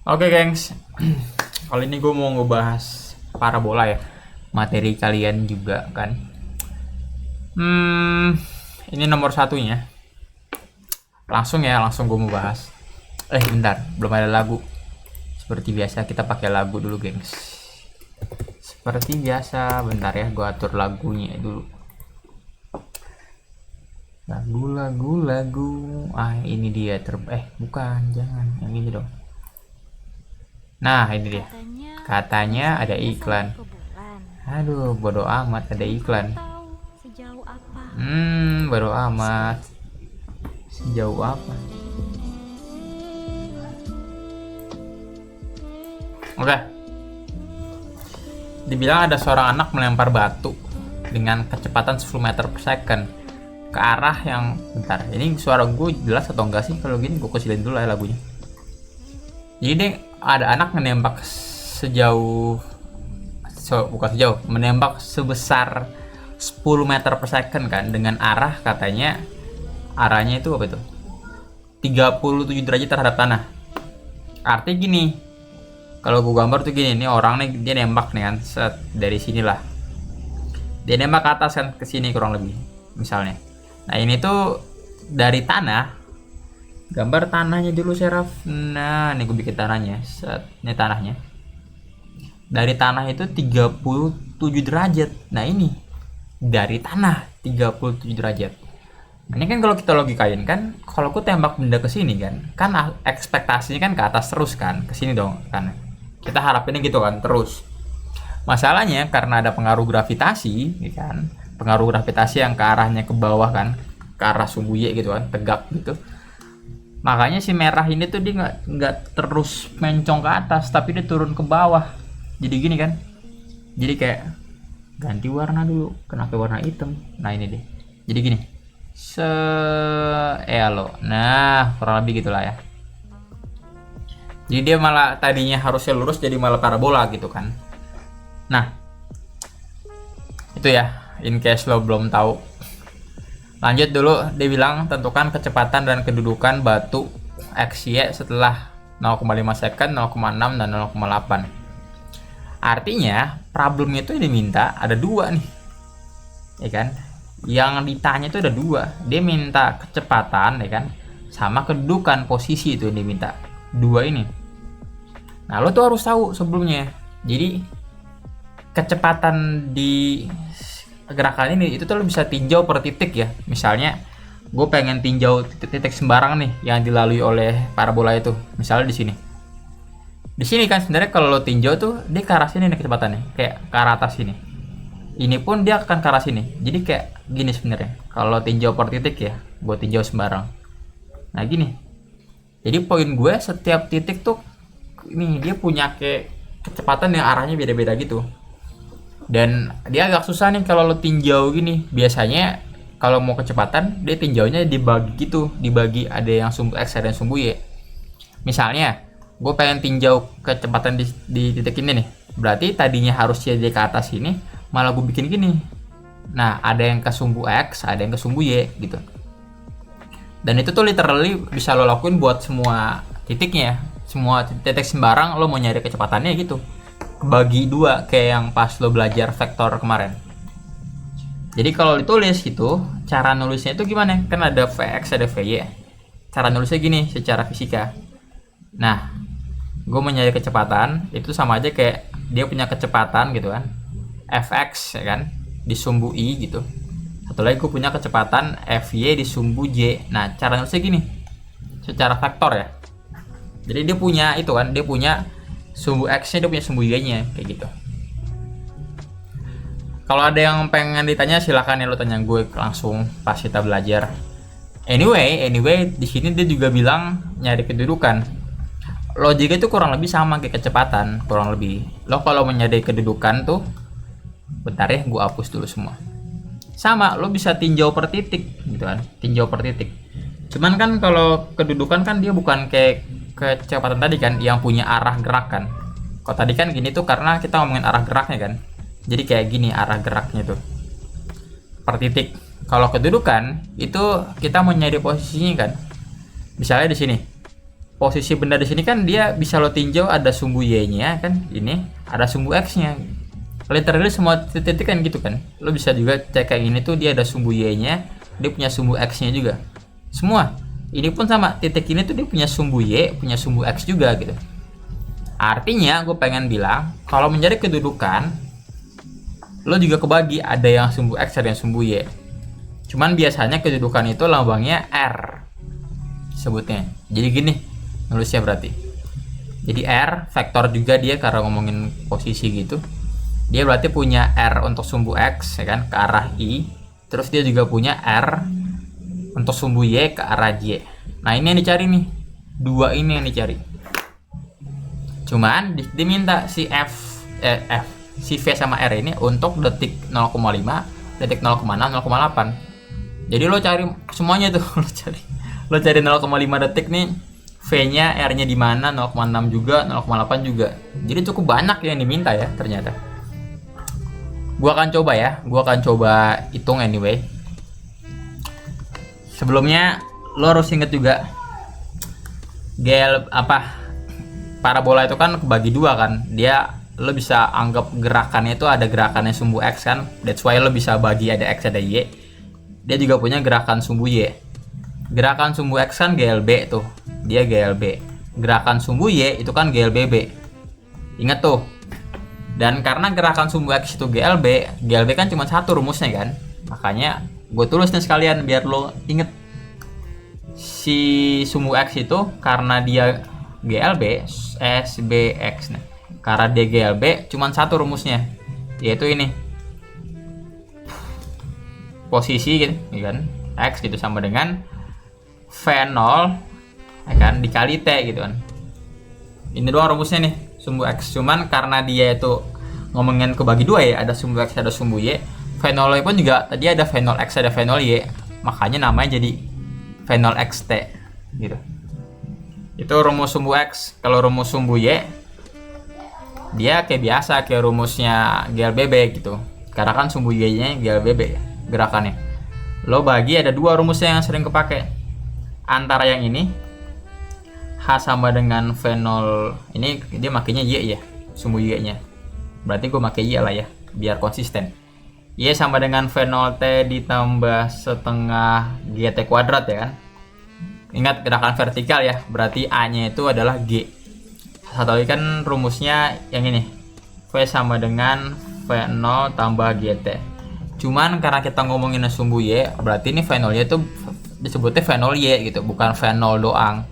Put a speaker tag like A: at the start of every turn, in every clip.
A: Oke, gengs. Kali ini gue mau ngebahas parabola ya. Materi kalian juga kan. Ini nomor satunya. Langsung gue mau bahas. Bentar, belum ada lagu. Seperti biasa kita pakai lagu dulu, gengs. Seperti biasa, bentar ya, gue atur lagunya dulu. Lagu. Ini dia bukan, jangan. Yang ini dong. Nah, ini dia. Katanya ada iklan. Aduh, bodo amat ada iklan. Bodo amat. Sejauh apa? Oke. Dibilang ada seorang anak melempar batu dengan kecepatan 10 meter per second ke arah yang bentar. Ini suara gue jelas atau enggak sih? Kalau gini gue kecilin dulu ya lagunya. Jadi ada anak menembak menembak sebesar 10 meter per second kan, dengan arahnya itu apa itu? 37 derajat terhadap tanah. Artinya gini, kalau gue gambar tuh gini, ini orang nih dia nembak nih kan, dari sinilah. Dia nembak ke atas kan, ke sini kurang lebih misalnya. Nah, ini tuh dari tanah. Gambar tanahnya dulu, Seraf. Nah, ini gue bikin tanahnya. Ini tanahnya. Dari tanah itu 37 derajat. Nah, ini dari tanah 37 derajat. Ini kan kalau kita logikain kan, kalau aku tembak benda ke sini kan ekspektasinya kan ke atas terus kan, ke sini dong kan. Kita harapinnya gitu kan, terus. Masalahnya karena ada pengaruh gravitasi, ya kan. Pengaruh gravitasi yang ke arahnya ke bawah kan, ke arah sumbu Y gitu kan, tegak gitu. Makanya si merah ini tuh dia nggak terus mencong ke atas, tapi dia turun ke bawah. Jadi gini kan. Jadi kayak ganti warna dulu, kenapa warna hitam. Nah, ini deh. Jadi gini. Nah, kurang lebih gitulah ya. Jadi dia malah tadinya harusnya lurus jadi malah parabola gitu kan. Nah, itu ya, in case lo belum tahu. Lanjut dulu, dia bilang tentukan kecepatan dan kedudukan batu XY setelah 0,5 second, 0,6 dan 0,8. Artinya problemnya itu diminta ada dua nih, ya kan? Yang ditanya itu ada dua. Dia minta kecepatan, ya kan, sama kedudukan posisi itu yang diminta. Dua ini. Nah, lo tuh harus tahu sebelumnya. Jadi kecepatan di gerakan ini itu tuh lo bisa tinjau per titik ya. Misalnya gue pengen tinjau titik sembarang nih yang dilalui oleh parabola itu, misalnya di sini kan sebenarnya kalau lo tinjau tuh dia ke arah sini nih kecepatannya, kayak ke arah atas sini. Ini pun dia akan ke arah sini, jadi kayak gini sebenarnya kalau tinjau per titik ya, gue tinjau sembarang. Nah, gini, jadi poin gue setiap titik tuh ini dia punya kayak kecepatan yang arahnya beda-beda gitu. Dan dia agak susah nih kalau lo tinjau gini. Biasanya kalau mau kecepatan dia tinjaunya dibagi gitu, dibagi ada yang sumbu X ada yang sumbu Y. Misalnya gue pengen tinjau kecepatan di titik ini nih, berarti tadinya harusnya dia ke atas ini, malah gue bikin gini. Nah, ada yang ke sumbu X, ada yang ke sumbu Y gitu. Dan itu tuh literally bisa lo lakuin buat semua titiknya, semua titik sembarang lo mau nyari kecepatannya gitu. Bagi dua kayak yang pas lo belajar vektor kemarin. Jadi kalau ditulis gitu, cara nulisnya itu gimana? Kan ada Vx ada Vy. Cara nulisnya gini secara fisika. Nah, gue mau nyari kecepatan itu sama aja kayak dia punya kecepatan gitu kan, Fx ya kan, di sumbu I gitu. Satu lagi gue punya kecepatan Fy di sumbu J. Nah, cara nulisnya gini secara vektor ya. Jadi dia punya itu kan, dia punya sumbu X-nya, dia punya sumbu Y-nya kayak gitu. Kalau ada yang pengen ditanya silahkan ya lo tanya gue langsung pas kita belajar. Anyway, di sini dia juga bilang nyari kedudukan. Logiknya itu kurang lebih sama kayak kecepatan, kurang lebih. Lo kalau menyadari kedudukan tuh, bentar ya, gue hapus dulu semua. Sama, lo bisa tinjau per titik gitu kan, tinjau per titik. Cuman kan kalau kedudukan kan dia bukan kayak kecepatan tadi kan yang punya arah gerak kan. Kalau tadi kan gini tuh karena kita ngomongin arah geraknya kan. Jadi kayak gini arah geraknya tuh per titik. Kalau kedudukan itu kita mau nyari posisinya kan. Misalnya di sini. posisi benda di sini kan dia bisa lo tinjau ada sumbu Y-nya kan, ini ada sumbu X-nya. Literally semua titik kan gitu kan. Lo bisa juga cek kayak ini tuh dia ada sumbu Y-nya, dia punya sumbu X-nya juga. Semua. Ini pun sama, titik ini tuh dia punya sumbu Y, punya sumbu X juga gitu. Artinya gue pengen bilang kalau menjadi kedudukan lo juga kebagi, ada yang sumbu X, ada yang sumbu Y. Cuman biasanya kedudukan itu lambangnya R sebutnya. Jadi gini nulisnya berarti. Jadi R vektor juga dia karena ngomongin posisi gitu. Dia berarti punya R untuk sumbu X ya kan ke arah I. Terus dia juga punya R untuk sumbu Y ke arah Y. Nah, ini yang dicari nih. Dua ini yang dicari. Cuman diminta si si V sama R ini untuk detik 0,5, detik 0,6, 0,8. Jadi lo cari semuanya tuh, lo cari 0,5 detik nih, V-nya, R-nya di mana, 0,6 juga, 0,8 juga. Jadi cukup banyak yang diminta ya ternyata. Gua akan coba hitung anyway. Sebelumnya lo harus inget juga parabola itu kan kebagi dua kan. Lo bisa anggap gerakannya itu ada gerakannya sumbu X kan. That's why lo bisa bagi ada X ada Y. Dia juga punya gerakan sumbu Y. Gerakan sumbu X kan GLB tuh. Dia GLB. Gerakan sumbu Y itu kan GLBB. Ingat tuh. Dan karena gerakan sumbu X itu GLB kan cuma satu rumusnya kan. Makanya gue tulis nih sekalian biar lo inget. Si sumbu X itu karena dia GLB SBX nih. Karena dia GLB cuma satu rumusnya, yaitu ini. Posisi gitu, ya kan? X gitu sama dengan V0 ya kan dikali T gitu kan. Ini doang rumusnya nih, sumbu X. Cuman karena dia itu ngomongin kebagi dua ya, ada sumbu X ada sumbu Y. V0 pun juga tadi ada V0 X ada V0 Y. Makanya namanya jadi V0 XT gitu. Itu rumus sumbu X. Kalau rumus sumbu Y dia kayak biasa kayak rumusnya GLBB gitu. Karena kan sumbu Y-nya GLBB gerakannya. Lo bagi ada dua rumusnya yang sering kepake. Antara yang ini H sama dengan V0, ini dia makainya Y ya, sumbu Y-nya. Berarti gue pakai Y lah ya, biar konsisten. Y sama dengan V0T ditambah setengah GT kuadrat ya kan. Ingat gerakan vertikal ya, berarti A-nya itu adalah G. Satu lagi kan rumusnya yang ini, V sama dengan V0 tambah GT. Cuman karena kita ngomongin sumbu Y, berarti ini V0Y itu disebutnya V0Y gitu, bukan V0 doang.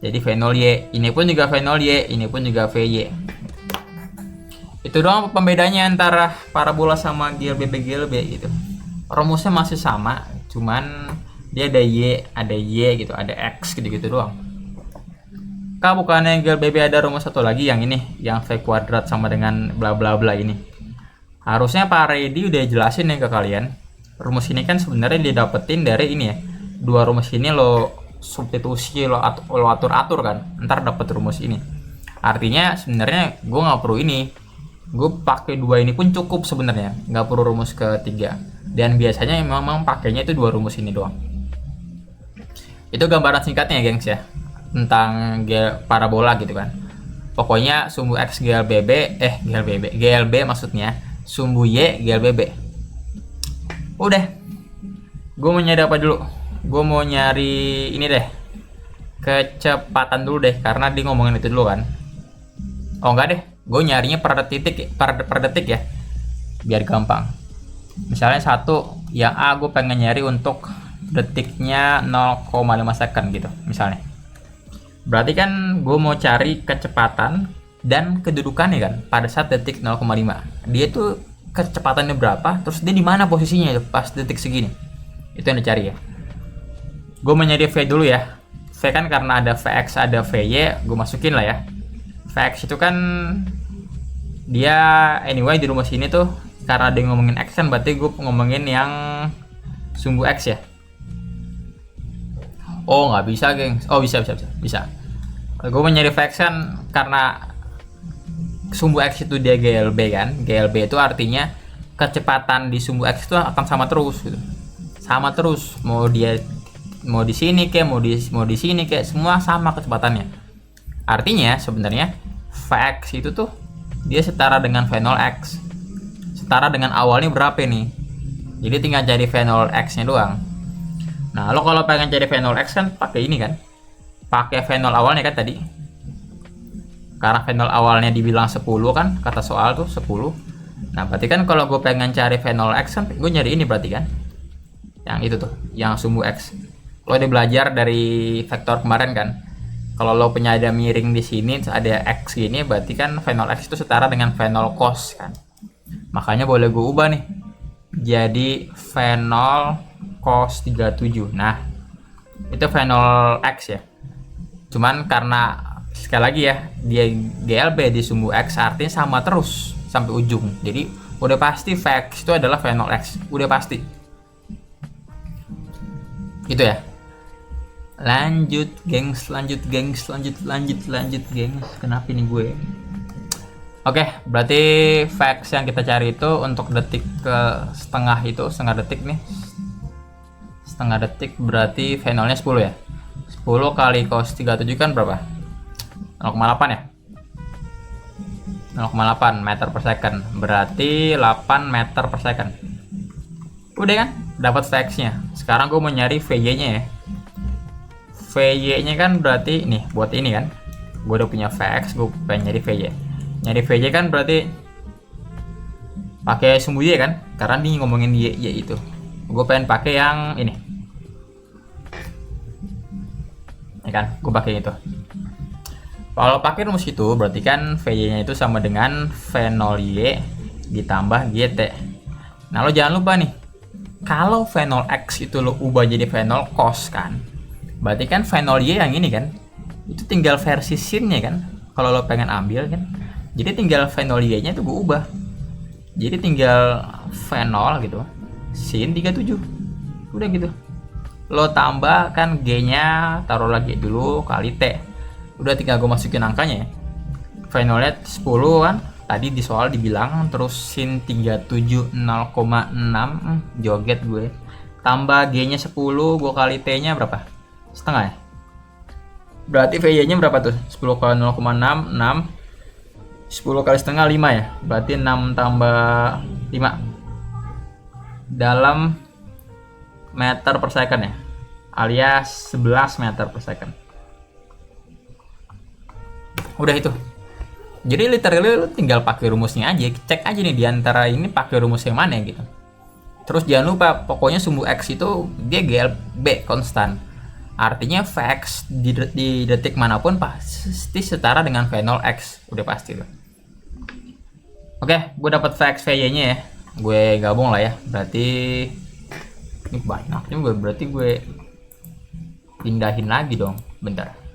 A: Jadi V0Y, ini pun juga V0Y, ini pun juga VY. Itu doang pembedanya antara parabola sama GLB gitu. Rumusnya masih sama, cuman dia ada Y gitu, ada X gitu-gitu doang. Bukannya GLBB ada rumus satu lagi yang ini, yang V kuadrat sama dengan bla bla bla ini. Harusnya Pak Redi udah jelasin nih ke kalian. Rumus ini kan sebenarnya didapetin dari ini ya. Dua rumus ini lo substitusi, lo atur kan. Ntar dapet rumus ini. Artinya sebenarnya gue nggak perlu ini. Gue pakai dua ini pun cukup sebenarnya. Nggak perlu rumus ketiga. Dan biasanya memang pakainya itu dua rumus ini doang. Itu gambaran singkatnya ya gengs ya. Tentang parabola gitu kan. Pokoknya sumbu X GLB maksudnya. Sumbu Y GLBB. Udah. Gue mau nyari apa dulu? Gue mau nyari ini deh. Kecepatan dulu deh, karena dia ngomongin itu dulu kan. Oh enggak deh, gue nyarinya per detik ya. Biar gampang. Misalnya satu, yang A gue pengen nyari untuk detiknya 0,5 second gitu misalnya. Berarti kan gue mau cari kecepatan dan kedudukannya kan pada saat detik 0,5. Dia tuh kecepatannya berapa, terus dia di mana posisinya pas detik segini. Itu yang dicari ya. Gue mau nyari V dulu ya. V kan karena ada Vx ada Vy, gue masukin lah ya. Vx itu kan dia anyway di rumus ini tuh karena dia ngomongin X kan, berarti gue ngomongin yang sumbu X ya. Oh nggak bisa gengs. Oh bisa. Gue mau nyari Vx kan karena sumbu X itu dia GLB kan. GLB itu artinya kecepatan di sumbu X itu akan sama terus gitu. Sama terus mau dia mau di sini kayak mau di sini kayak semua sama kecepatannya. Artinya sebenarnya Vx itu tuh dia setara dengan V0 X. Setara dengan awalnya berapa nih? Jadi tinggal cari V0 X-nya doang. Nah, lo kalau pengen cari V0 X kan pakai ini kan? Pakai V0 awalnya kan tadi. Karena V0 awalnya dibilang 10 kan, kata soal tuh 10. Nah, berarti kan kalau gue pengen cari V0 X kan gue nyari ini berarti kan? Yang itu tuh, yang sumbu X. Lo udah belajar dari vektor kemarin kan? Kalau lo punya ada miring di sini, ada X gini, berarti kan V0 X itu setara dengan V0 cos kan? Makanya boleh gue ubah nih. Jadi V0 cos 37. Nah, itu V0 X ya. Cuman karena sekali lagi ya, dia GLB di sumbu X artinya sama terus sampai ujung. Jadi udah pasti Vx itu adalah V0 X. Udah pasti. Itu ya. Lanjut gengs. Kenapa ini gue? Oke, berarti Vx yang kita cari itu untuk detik ke setengah itu, setengah detik nih. Setengah detik berarti V0 nya 10 ya. 10 kali cos 37 kan berapa? 0,8 ya? 0,8 meter per second. Berarti 8 meter per second. Udah kan? Dapat Vx nya. Sekarang gue mau nyari Vy nya ya. Vy nya kan berarti nih buat ini kan. Gue udah punya Vx, gue pengen nyari Vy. Nyari Vy kan berarti pakai sumbu Y kan? Karena ini ngomongin Y itu. Gue pengen pakai yang ini. Ya kan? Gue pakai itu. Kalau pakai rumus itu berarti kan Vy nya itu sama dengan V0Y ditambah GT. Nah, lo jangan lupa nih. Kalau V0X itu lo ubah jadi V0 cos kan. Berarti kan V0Y yang ini kan. Itu tinggal versi sin-nya kan. Kalau lo pengen ambil kan. Jadi tinggal V0Y nya itu gue ubah. Jadi tinggal V0 gitu. Sin 37. Udah gitu. Lo tambah kan G-nya taruh lagi dulu kali T. Udah tinggal gue masukin angkanya ya. V0 nya 10 kan. Tadi di soal dibilang terus sin 37 0,6 joget gue. Tambah G-nya 10, gue kali T-nya berapa? Setengah ya. Berarti VY-nya berapa tuh? 10 kali 0,6 6. 10 kali setengah 5 ya. Berarti 6 tambah 5 dalam meter per second ya. Alias 11 meter per second. Udah itu. Jadi literally lu tinggal pakai rumusnya aja, cek aja nih diantara ini pakai rumus yang mana gitu. Terus jangan lupa pokoknya sumbu X itu dia GLB konstan. Artinya Vx di detik manapun pasti setara dengan V0 X, udah pasti tuh. Oke, gue dapat Vx Vy nya ya. Gue gabung lah ya. Berarti ini banyak juga, berarti gue pindahin lagi dong. Bentar.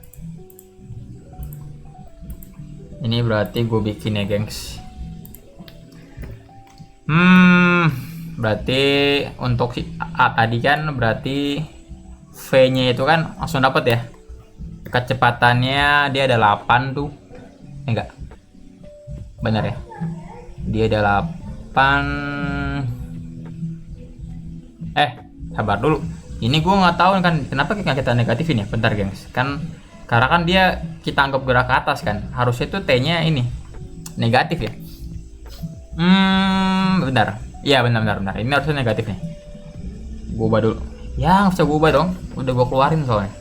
A: Ini berarti gue bikin ya gengs. Berarti untuk si A tadi kan berarti V nya itu kan langsung dapat ya. Kecepatannya dia ada 8 tuh. Enggak. Benar ya. Dia ada 8. Sabar dulu. Ini gue nggak tahu kan kenapa kita negatifin ya. Bentar gengs. Karena kan dia kita anggap gerak ke atas kan. Harusnya tuh T-nya ini negatif ya. Bentar. Iya benar. Ini harusnya negatif nih. Gue ubah dulu. Ya nggak usah gue ubah dong. Udah gue keluarin soalnya.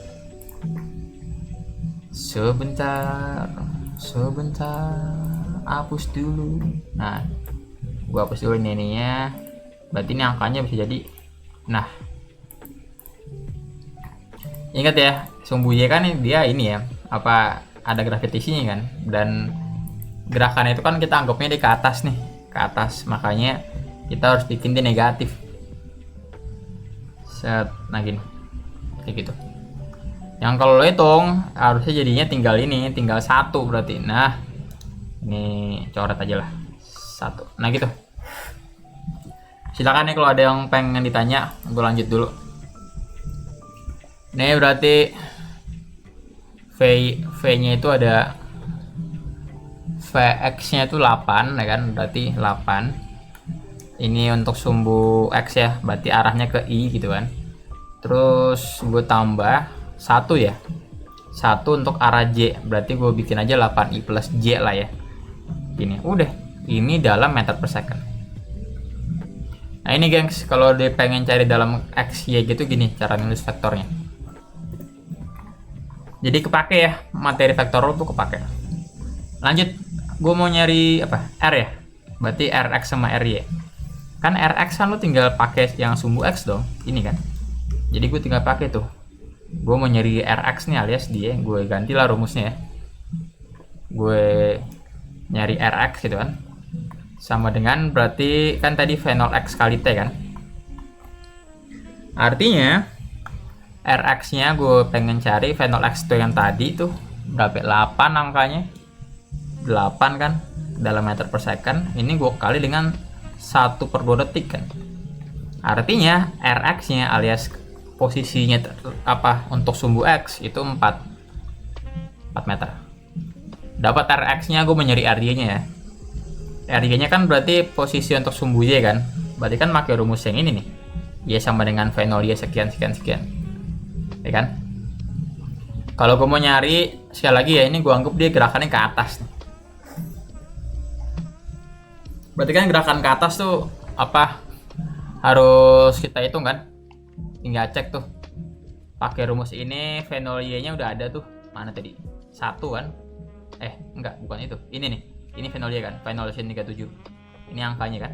A: Sebentar. Hapus dulu. Nah, gue hapus dulu ininya. Berarti ini angkanya bisa jadi. Nah, ingat ya, sumbu Y kan dia ini ya, apa ada gravitasinya kan, dan gerakannya itu kan kita anggapnya di ke atas nih, ke atas, makanya kita harus bikin dia negatif. Set, nah gini, kayak gitu. Yang kalau lo hitung harusnya jadinya tinggal ini, tinggal 1 berarti. Nah, ini coret aja lah 1. Nah gitu. Silakan nih kalau ada yang pengen ditanya, gue lanjut dulu. Ini berarti V-nya itu ada Vx-nya itu 8 ya kan, berarti 8. Ini untuk sumbu X ya, berarti arahnya ke I gitu kan. Terus gue tambah satu ya, satu untuk arah J, berarti gue bikin aja 8i plus J lah ya. Gini, udah, ini dalam meter per second. Nah ini gengs, kalau dia pengen cari dalam X, Y gitu, gini cara nulis vektornya. Jadi kepake ya, materi vektor tuh kepake. Lanjut, gue mau nyari apa? R ya, berarti Rx sama Ry. Kan Rx kan lu tinggal pakai yang sumbu X dong, ini kan. Jadi gue tinggal pakai tuh. Gue mau nyari Rx nih alias dia, gue gantilah rumusnya ya. Gue nyari Rx gitu kan. Sama dengan berarti kan tadi V0 X kali T kan. Artinya Rx-nya gue pengen cari V0 X itu yang tadi tuh berapa? 8 angkanya. 8 kan dalam meter per second. Ini gue kali dengan 1/2 detik kan. Artinya Rx-nya alias posisinya apa untuk sumbu X itu 4 meter. Dapat Rx-nya, gue mencari Ry-nya ya. Ry-nya kan berarti posisi untuk sumbu Y kan. Berarti kan pakai rumus yang ini nih. Y sama dengan V0 Y sekian. Ya kan? Kalau gue mau nyari sekali lagi ya, ini gue anggap dia gerakannya ke atas nih. Berarti kan gerakan ke atas tuh apa? Harus kita hitung kan? Tinggal cek tuh. Pakai rumus ini V0 Y-nya udah ada tuh. Mana tadi? 1 kan? Enggak, bukan itu. Ini nih. Ini V0 Y kan, V0 sin 37. Ini angkanya kan.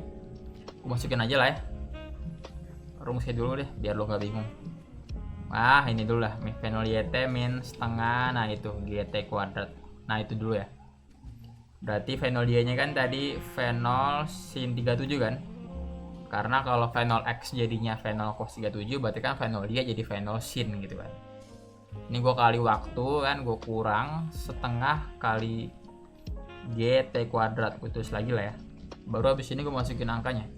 A: Aku masukin aja lah ya. Rumusnya dulu deh, biar lo nggak bingung. Ini dulu lah. V0 YT min setengah. Nah itu GT kuadrat. Nah itu dulu ya. Berarti V0 Y-nya kan tadi V0 sin 37 kan. Karena kalau V0 X jadinya V0 cos 37, berarti kan V0 Y jadi V0 sin gitu kan. Ini gue kali waktu kan, gue kurang setengah kali GT kuadrat, gue tulis lagi lah ya. Baru habis ini gue masukin angkanya.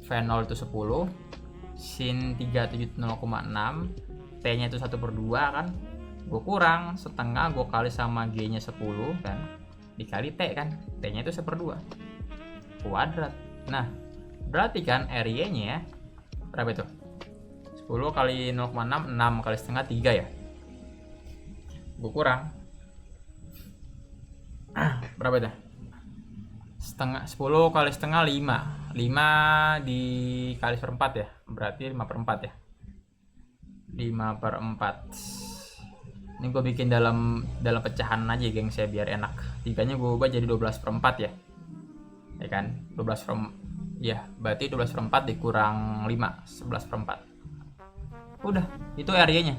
A: V0 itu 10, sin 37 0,6, T nya itu 1/2 kan. Gue kurang setengah, gue kali sama G nya 10 kan, dikali T kan, T nya itu 1/2 kuadrat. Nah berarti kan Ry nya ya berapa itu? 10 kali 0,6, 6 kali setengah 3 ya. Gue kurang berapa itu? Setengah 10 kali setengah 5 dikali seperempat ya, berarti 5/4 ya. 5/4. Ini gue bikin dalam pecahan aja geng saya biar enak. 3-nya gue ubah jadi 12/4 ya. Ya kan? 12/4. Ya, berarti 12/4 dikurang 5, 11/4. Udah, itu Ry-nya.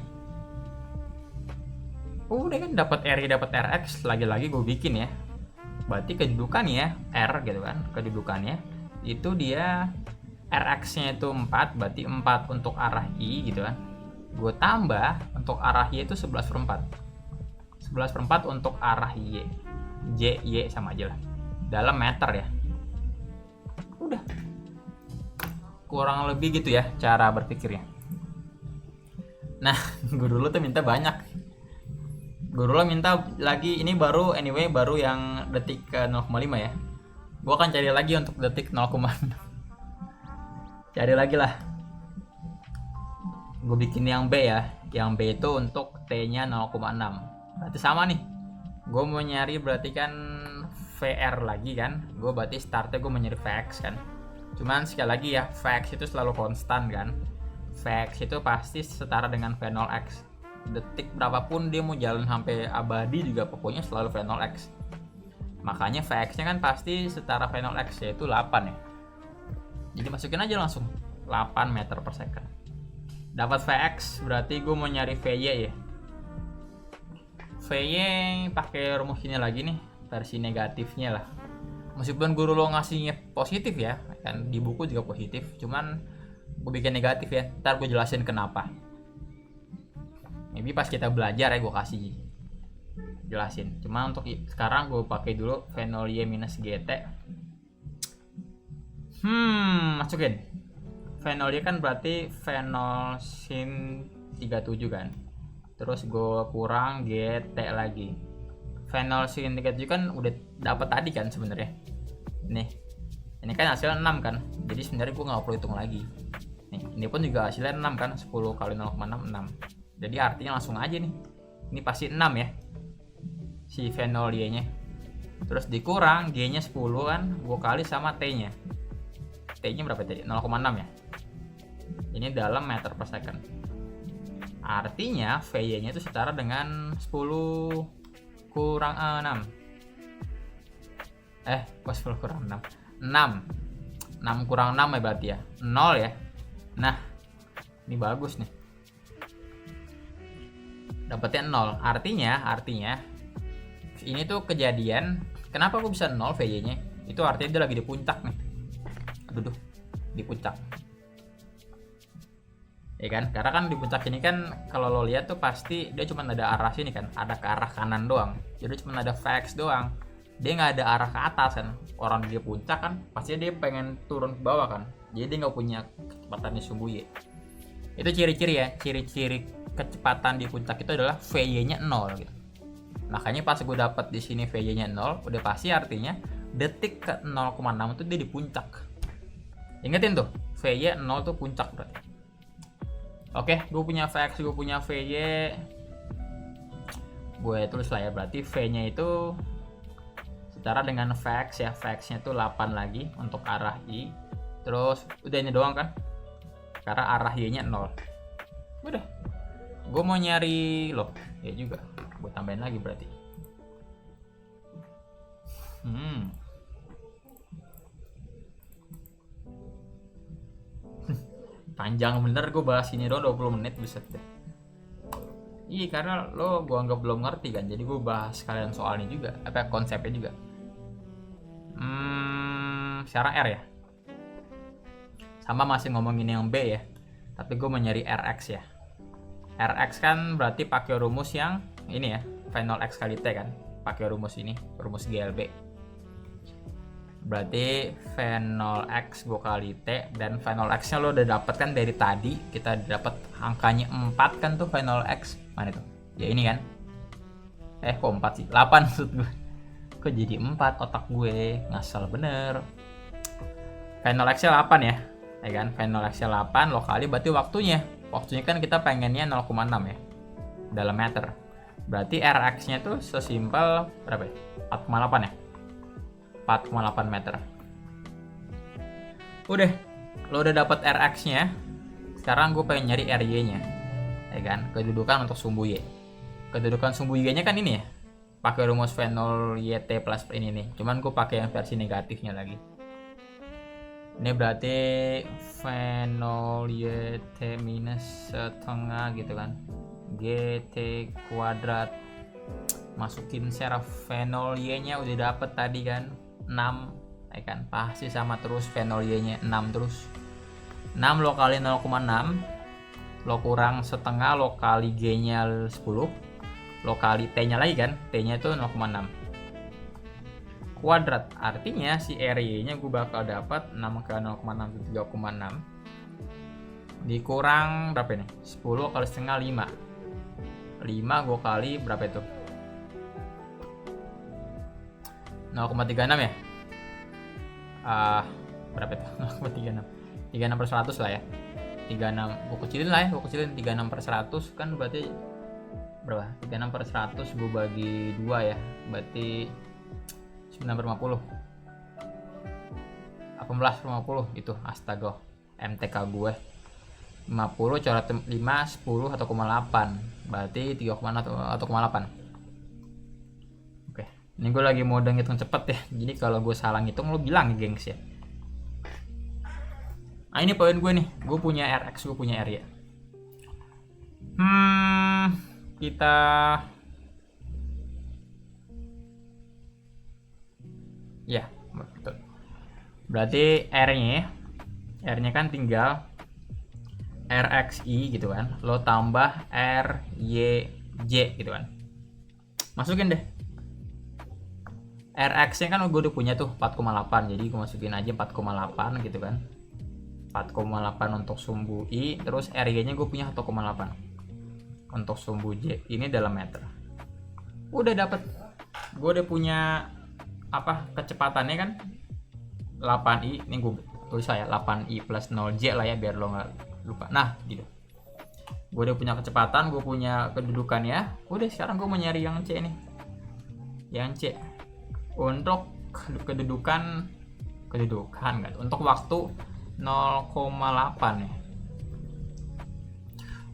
A: Udah kan dapat Ry, dapat Rx, lagi-lagi gue bikin ya. Berarti kedudukannya ya, R gitu kan. Kedudukannya itu dia Rx-nya itu 4, berarti 4 untuk arah I gitu kan. Gue tambah untuk arah Y itu 11/4. 11/4 untuk arah Y. J, Y sama aja lah. Dalam meter ya. Udah. Kurang lebih gitu ya cara berpikirnya. Nah, gue dulu tuh minta banyak. Gue dulu minta lagi, ini baru yang detik ke 0,5 ya. Gue akan cari lagi untuk detik 0,6. Cari lagi lah. Gue bikin yang B ya. Yang B itu untuk T-nya 0,6. Berarti sama nih. Gue mau nyari berarti kan VR lagi kan. Gue berarti startnya gue mau nyari Vx kan. Cuman sekali lagi ya, Vx itu selalu konstan kan. Vx itu pasti setara dengan V0x. Detik berapapun dia mau jalan sampai abadi juga pokoknya selalu V0x. Makanya Vx-nya kan pasti setara V0x, yaitu 8 ya. Jadi masukin aja langsung 8 meter per second. Dapat Vx, berarti gue mau nyari Vy ya. Vy pakai rumus ini lagi nih, versi negatifnya lah. Meskipun guru lo ngasihnya positif ya, kan di buku juga positif, cuman gue bikin negatif ya. Ntar gue jelasin kenapa. Maybe pas kita belajar ya gue kasih jelasin. Cuma untuk sekarang gue pakai dulu V0 Y minus GT. Masukin. V0 Y kan berarti V0 sin 37 kan. Terus gue kurang GT lagi. V0 sin 37 kan udah dapat tadi kan sebenarnya. Nih. Ini kan hasilnya 6 kan. Jadi sebenarnya gue nggak perlu hitung lagi. Nih. Ini pun juga hasilnya 6 kan, 10 kali 0,6, 6. Jadi artinya langsung aja nih, ini pasti 6 ya si fenol Y nya. Terus dikurang G nya 10 kan, gue kali sama T nya. T nya berapa tadi? 0,6 ya. Ini dalam meter per second. Artinya VY nya itu setara dengan 10 kurang 6. Kok 10 kurang 6? 6 kurang 6 ya berarti ya, 0 ya. Nah, ini bagus nih, dapetnya 0. Artinya ini tuh kejadian, kenapa aku bisa 0 VY nya, itu artinya dia lagi di puncak nih. Aduh, di puncak ya kan, karena kan di puncak ini kan kalau lo lihat tuh pasti dia cuma ada arah sini kan, ada ke arah kanan doang, jadi cuma ada Vx doang, dia nggak ada arah ke atas kan. Orang di puncak kan pasti dia pengen turun ke bawah kan, jadi dia nggak punya kecepatannya sumbu Y. Itu ciri-ciri ya, ciri-ciri kecepatan di puncak itu adalah VY nya 0 gitu. Makanya pas gue dapat di sini VY nya 0, udah pasti artinya detik ke 0,6 itu dia di puncak. Ingetin tuh, VY 0 tuh puncak berarti. Oke, gue punya Vx, gue punya VY. Gue tulis lah ya, berarti V-nya itu setara dengan Vx ya. Vx-nya itu 8 lagi untuk arah I. Terus udah ini doang kan? Karena arah Y-nya 0. Udah. Gue mau nyari loh, ya juga. Gue tambahin lagi berarti. Panjang bener gue bahas ini doang 20 menit, buset deh. Iya, karena lo gue anggap belum ngerti kan, jadi gue bahas kalian soalnya juga, apa konsepnya juga. Sekarang R ya. Sama masih ngomongin yang B ya, tapi gue mau nyari Rx ya. Rx kan berarti pakai rumus yang ini ya, fenol X kali T kan, pakai rumus ini, rumus GLB. Berarti fenol X gue kali T, dan fenol X nya lo udah dapet kan dari tadi, kita dapat angkanya 4 kan tuh fenol X. Mana tuh? Ya ini kan. Kok 4 sih? 8 maksud gue. Kok jadi 4 otak gue? Ngasal bener. Fenol X nya 8 ya. Ya kan? Fenol X nya 8 lo kali berarti waktunya. Waktunya kan kita pengennya 0,6 ya. Dalam meter. Berarti Rx nya tuh sesimpel berapa ya? 4,8 ya? 4,8 meter. Udah, lo udah dapat Rx-nya. Sekarang gue pengen nyari Ry-nya, ya kan? Kedudukan untuk sumbu Y. Kedudukan sumbu Y-nya kan ini ya, pakai rumus fenol YT plus ini nih. Cuman gue pakai yang versi negatifnya lagi. Ini berarti fenol YT minus setengah gitu kan, GT kuadrat. Masukin serif fenol Y-nya udah dapet tadi kan, 6 ya kan, pasti sama terus fenol Y-nya 6 terus. 6 lo kali 0,6 lo kurang setengah, lo kali G-nya 10, lo kali T-nya lagi kan, T-nya itu 0,6 kuadrat. Artinya si Ry-nya gue bakal dapat 6 kali 0,6 itu 3,6 dikurang berapa nih, 10 kali setengah 5 gue kali berapa itu, 0,36 ya. Berapa itu? 0,36. 36 per 100 lah ya. 36 gue kecilin lah ya, 36 per 100 kan berarti berapa? 36 per 100 gue bagi 2 ya. Berarti 9 per 50. 18 per 50 itu, astaga. MTK gue 50 coret 5 10 1,8 berarti 3,8. Ini gue lagi mau ngitung cepet ya, jadi kalau gue salah ngitung lo bilang ya gengs ya. Nah ini poin gue nih, gue punya Rx, gue punya R ya. Kita ya betul. Berarti R-nya kan tinggal RXI gitu kan, lo tambah RYJ gitu kan. Masukin deh. Rx nya kan gue udah punya tuh 4,8, jadi gue masukin aja 4,8 gitu kan, 4,8 untuk sumbu I, terus Ry nya gue punya 1,8 untuk sumbu J, ini dalam meter. Udah dapet, gue udah punya apa kecepatannya kan 8I, ini gue tulis saya 8I plus 0J lah ya, biar lo nggak lupa. Nah gitu, gue udah punya kecepatan, gue punya kedudukannya. Udah, sekarang gue mau nyari yang C nih, yang C. Untuk kedudukan kan, untuk waktu 0,8 ya.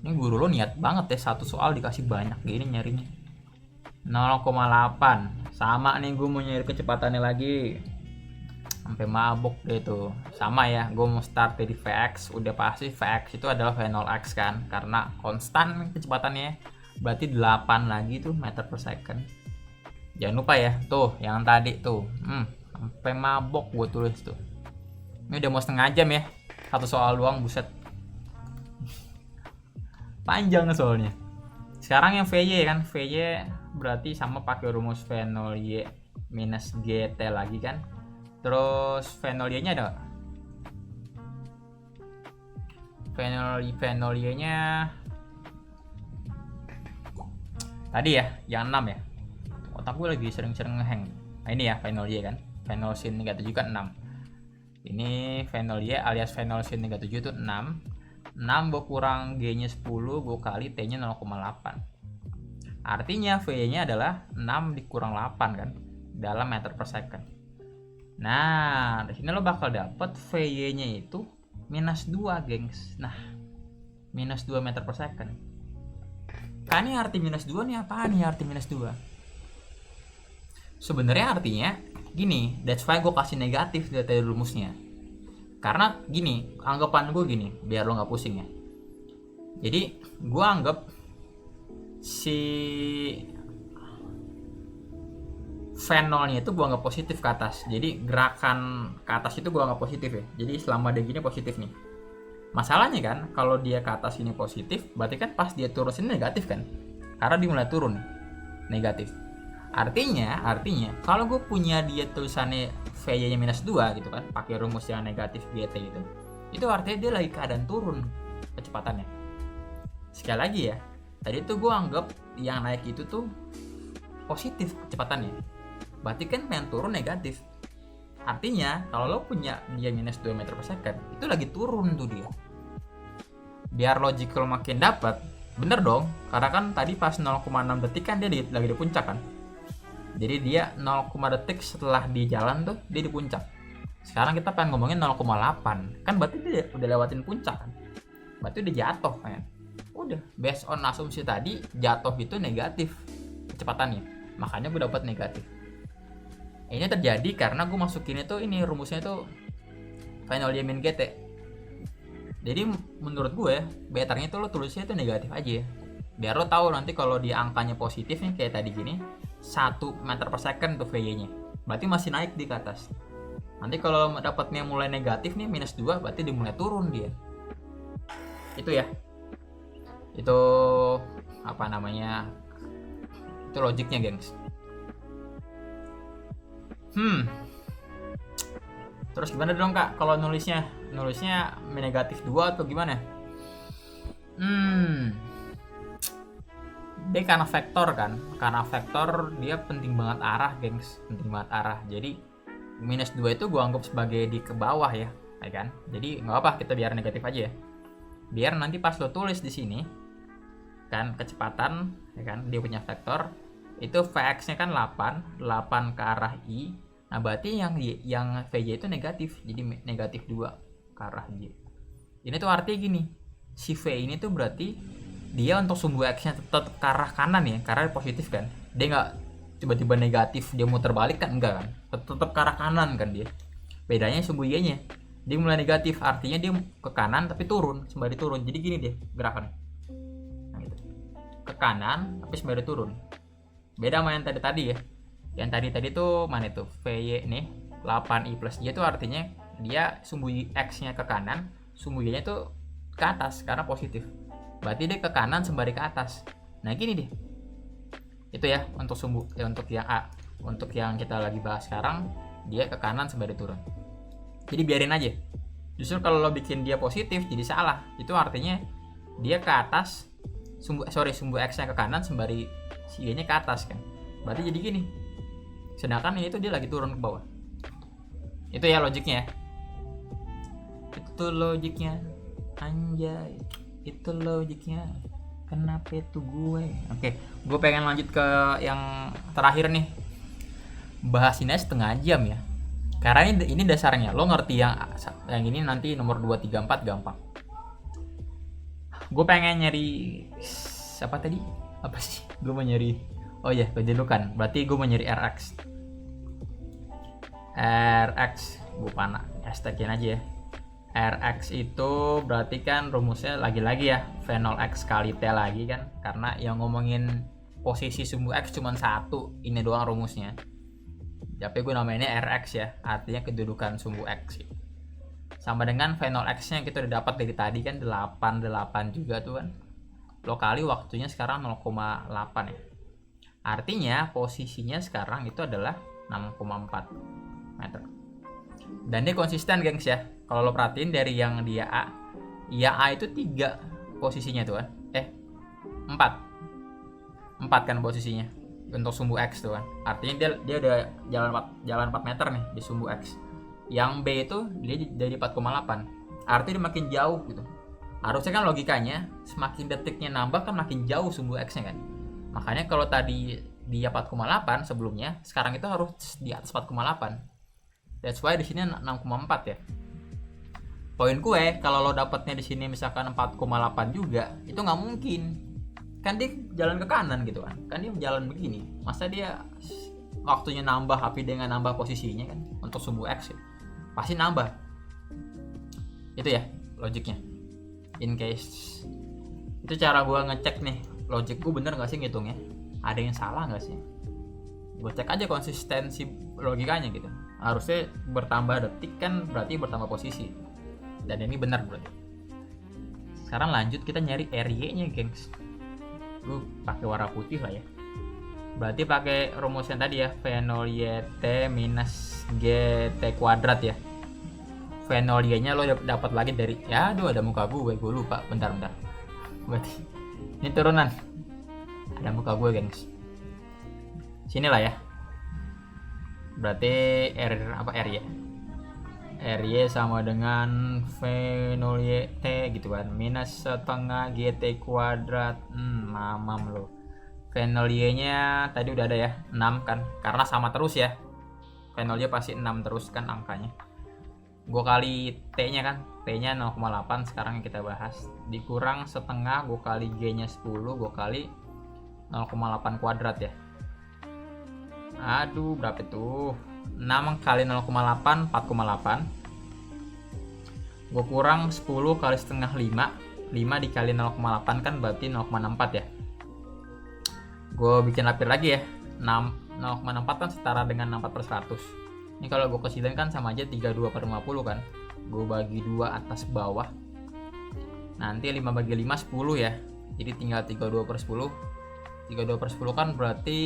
A: Ini guru lo niat banget ya, satu soal dikasih banyak gini nyarinya. 0,8 sama nih, gue mau nyari kecepatannya lagi sampai mabuk deh tuh. Sama ya, gue mau start dari Vx. Udah pasti Vx itu adalah V0x kan, karena konstan kecepatannya, berarti 8 lagi tuh meter per second. Jangan lupa ya, tuh yang tadi tuh sampai mabok gue tulis tuh. Ini udah mau setengah jam ya, satu soal doang, buset. Panjang soalnya. Sekarang yang VY kan, VY berarti sama pakai rumus V0Y minus GT lagi kan. Terus V0Y nya ada V0Y nya tadi ya, yang 6 ya. Otak gue lagi sering-sering ngehang. Nah ini ya V0Y kan, V0 sin negatif juga 6. Ini V0Y alias V0 sin negatif itu 6. 6 gue kurang G nya 10, gue kali T nya 0,8. Artinya V nya adalah 6 dikurang 8 kan, dalam meter per second. Nah di sini lo bakal dapet VY nya itu minus 2 gengs. Nah minus 2 meter per second. Kan ini arti minus 2 nih, apa nih arti minus 2? Sebenarnya artinya gini, that's why gue kasih negatif dari rumusnya. Karena gini, anggapan gue gini, biar lo nggak pusing ya. Jadi gue anggap si V0 nya itu gue anggap positif ke atas. Jadi gerakan ke atas itu gue anggap positif ya. Jadi selama dia gini positif nih. Masalahnya kan, kalau dia ke atas ini positif, berarti kan pas dia turun sini negatif kan? Karena dia mulai turun negatif. Artinya kalau gue punya dia tulisannya VY nya minus 2 gitu kan, pakai rumus yang negatif GT itu artinya dia lagi keadaan turun kecepatannya. Sekali lagi ya, tadi tuh gue anggap yang naik itu tuh positif kecepatannya, berarti kan yang turun negatif. Artinya kalau lo punya dia minus 2 meter per second, itu lagi turun tuh dia. Biar logical makin dapat, bener dong, karena kan tadi pas 0,6 detik kan dia lagi di puncak kan. Jadi dia 0, detik setelah di jalan tuh dia di puncak. Sekarang kita pengen ngomongin 0,8. Kan berarti dia udah lewatin puncak kan. Berarti udah jatuh kan. Udah, based on asumsi tadi, jatuh itu negatif kecepatannya. Makanya gue dapat negatif. Ini terjadi karena gue masukin itu, ini rumusnya itu V0Y min GT. Jadi menurut gue, betternya itu lo tulisnya itu negatif aja. Biar lo tahu nanti kalau dia angkanya positif nih kayak tadi gini, 1 meter per second tuh VY nya, berarti masih naik di ke atas. Nanti kalau dapatnya mulai negatif nih minus 2, berarti dia mulai turun dia. Itu ya, itu apa namanya, itu logiknya gengs. Terus gimana dong kak kalau nulisnya negatif 2 atau gimana? Dia karena vektor kan, karena vektor dia penting banget arah gengs, penting banget arah. Jadi minus 2 itu gue anggap sebagai di ke bawah ya kan. Jadi nggak apa, kita biar negatif aja ya. Biar nanti pas lo tulis di sini kan kecepatan ya kan, dia punya vektor itu Vx nya kan 8 ke arah I. Nah berarti yang Vy itu negatif, jadi negatif 2 ke arah Y. Ini tuh artinya gini, si V ini tuh berarti dia untuk sumbu X-nya tetap ke arah kanan ya, karena positif kan. Dia nggak tiba-tiba negatif, dia muter balik kan, enggak kan. Tetap ke arah kanan kan dia. Bedanya sumbu Y-nya, dia mulai negatif, artinya dia ke kanan tapi turun, sembari turun. Jadi gini dia gerakannya. Nah, gitu. Ke kanan tapi sembari turun. Beda sama yang tadi ya. Yang tadi tuh mana itu? VY nih 8I plus Y itu artinya dia sumbu X-nya ke kanan, sumbu Y-nya tuh ke atas karena positif. Berarti dia ke kanan sembari ke atas. Nah gini deh. Itu ya untuk sumbu ya, untuk yang A. Untuk yang kita lagi bahas sekarang, dia ke kanan sembari turun. Jadi biarin aja. Justru kalau lo bikin dia positif jadi salah. Itu artinya dia ke atas, sumbu X-nya ke kanan sembari si Y-nya ke atas kan. Berarti jadi gini. Sedangkan ini tuh dia lagi turun ke bawah. Itu ya logiknya. Itu logiknya. Anjay, itu logiknya. Kenapa itu gue? Oke, gue pengen lanjut ke yang terakhir nih. Bahas ini setengah jam ya. Karena ini dasarnya. Lo ngerti yang ini nanti nomor 2, 3, 4 gampang. Gue pengen nyari apa tadi? Apa sih? Gue mau nyari. Oh ya, kejenukan. Berarti gue mau nyari RX. Gue panah. Hashtakin aja ya. RX itu berarti kan rumusnya lagi-lagi ya V0 X kali T lagi kan, karena yang ngomongin posisi sumbu X cuma satu, ini doang rumusnya. Tapi gue namainnya RX ya, artinya kedudukan sumbu X. Sama dengan V0 X nya kita udah dapat dari tadi kan 88 juga tuh kan. Lo kali waktunya sekarang 0,8 ya. Artinya posisinya sekarang itu adalah 6,4 meter. Dan dia konsisten gengs ya. Kalau lo perhatiin dari yang dia A, ya A itu 3 posisinya tuh kan. 4 kan posisinya untuk sumbu X tuh kan. Artinya dia udah jalan 4 meter nih di sumbu X. Yang B itu dia dari 4,8. Artinya dia makin jauh gitu. Harusnya kan logikanya semakin detiknya nambah kan makin jauh sumbu X-nya kan. Makanya kalau tadi dia 4,8 sebelumnya, sekarang itu harus di atas 4,8. That's why di sini 6,4 ya. Poin gue kalau lo dapatnya di sini misalkan 4,8 juga, itu nggak mungkin. Kan dia jalan ke kanan gitu kan. Kan dia jalan begini. Masa dia waktunya nambah tapi dia nggak nambah posisinya kan untuk sumbu X ya. Pasti nambah. Itu ya logiknya. In case itu cara gue ngecek nih, logik gue bener nggak sih ngitungnya? Ada yang salah nggak sih? Gue cek aja konsistensi logikanya gitu. Harusnya bertambah detik kan berarti bertambah posisi. Dan ini benar berarti. Sekarang lanjut kita nyari RY-nya, gengs. Gue pakai warna putih lah ya. Berarti pakai rumus yang tadi ya, V0YT minus GT kuadrat ya. V0Y-nya lo dapat lagi dari, ya aduh ada muka gue lupa. Bentar. Berarti ini turunan. Ada muka gue, gengs. Sinilah ya. Berarti RY sama dengan V0YT gitu kan, minus setengah GT kuadrat. Mamam lo. V0Y nya tadi udah ada ya, 6 kan, karena sama terus ya. V0Y pasti 6 terus kan angkanya. Gue kali T nya kan, T nya 0,8 sekarang yang kita bahas, dikurang setengah, gue kali G nya 10, gue kali 0,8 kuadrat ya. Aduh berapa tuh, 6 kali 0,8 4,8. Gue kurang 10 kali setengah 5 dikali 0,8 kan berarti 0,64 ya. Gue bikin lapir lagi ya. 0,64 kan setara dengan 64/100. Ini kalau gue kecilin kan sama aja 32/50 kan. Gue bagi 2 atas bawah. Nanti 5 bagi 5 10 ya. Jadi tinggal 32/10. 32/10 kan berarti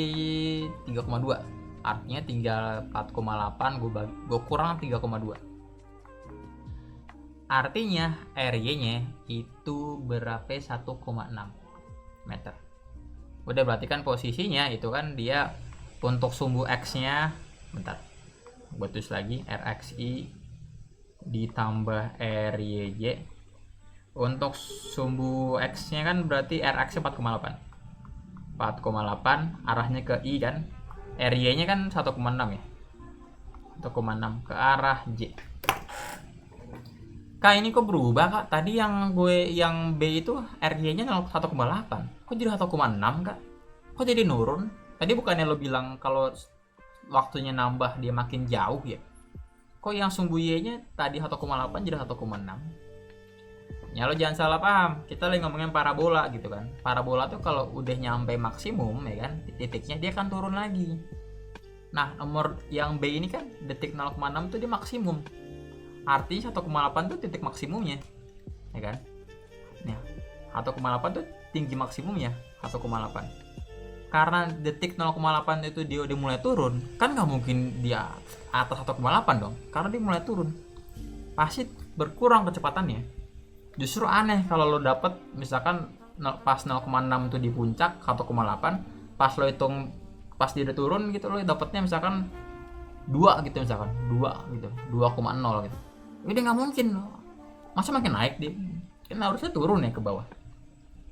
A: 3,2. Artinya tinggal 4,8 gue kurang 3,2. Artinya RY-nya itu berapa? 1,6 meter. Udah berarti kan posisinya itu kan dia untuk sumbu X-nya, bentar. Gue tulis lagi RXI ditambah RYY. Untuk sumbu X-nya kan berarti RX-nya 4,8. 4,8 arahnya ke I kan. RY-nya kan 1,6 ya. 1,6 ke arah J. Kak ini kok berubah kak? Tadi yang B itu RY-nya 1,8. Kok jadi 1,6 kak? Kok jadi nurun? Tadi bukannya lo bilang kalau waktunya nambah dia makin jauh ya? Kok yang sumbu Y-nya tadi 1,8 jadi 1,6? Ya lo jangan salah paham. Kita lagi ngomongin parabola gitu kan. Parabola tuh kalau udah nyampe maksimum ya kan, titiknya dia kan turun lagi. Nah nomor yang B ini kan detik 0,6 tuh dia maksimum. Artinya 1,8 tuh titik maksimumnya, ya kan? Nah, 1,8 tuh tinggi maksimumnya 1,8. Karena detik 0,8 itu dia udah mulai turun, kan nggak mungkin dia atas 1,8 dong, karena dia mulai turun. Pasti berkurang kecepatannya. Justru aneh kalau lo dapet misalkan pas 0,6 itu di puncak 1,8, pas lo hitung pas dia udah turun gitu lo dapetnya misalkan 2 gitu, misalkan 2 gitu, 2,0 gitu. Ini nggak mungkin loh. Masa makin naik dia? Kan harusnya turun ya ke bawah.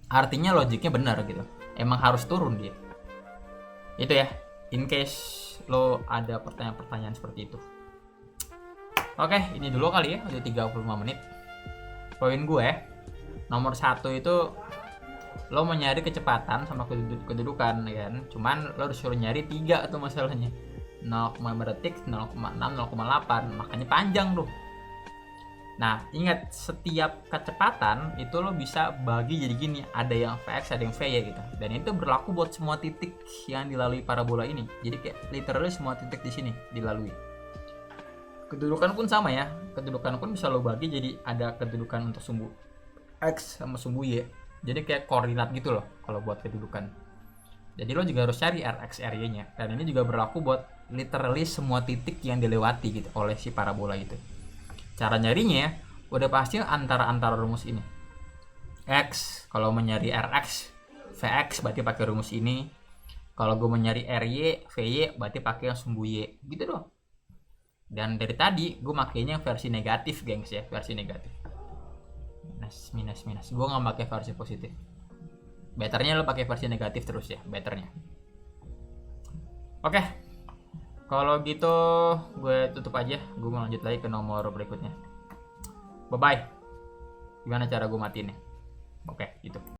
A: Artinya logiknya benar gitu. Emang harus turun dia. Itu ya, in case lo ada pertanyaan-pertanyaan seperti itu. Oke, ini dulu kali ya, udah 35 menit. Poin gue, nomor 1 itu lo mau nyari kecepatan sama kedudukan ya kan. Cuman lo disuruh nyari 3 tuh masalahnya. 0,5 detik, 0,6, 0,8, makanya panjang tuh. Nah, ingat setiap kecepatan itu lo bisa bagi jadi gini, ada yang Vx, ada yang Vy gitu. Dan itu berlaku buat semua titik yang dilalui parabola ini. Jadi kayak literally semua titik di sini dilalui. Kedudukan pun sama ya. Kedudukan pun bisa lo bagi jadi ada kedudukan untuk sumbu X sama sumbu Y. Jadi kayak koordinat gitu loh kalau buat kedudukan. Jadi lo juga harus cari Rx, Ry-nya. Dan ini juga berlaku buat literally semua titik yang dilewati gitu oleh si parabola itu. Cara nyarinya udah pasti antara rumus ini. X, kalau mau nyari Rx, Vx berarti pakai rumus ini. Kalau gue mau nyari Ry, Vy berarti pakai yang sumbu Y. Gitu doang. Dan dari tadi gue makainya versi negatif, gengs ya, versi negatif. Minus. Gue nggak pakai versi positif. Betternya lo pakai versi negatif terus ya, betternya. Oke. Kalau gitu gue tutup aja. Gue mau lanjut lagi ke nomor berikutnya. Bye bye. Gimana cara gue matiin nih? Oke, gitu.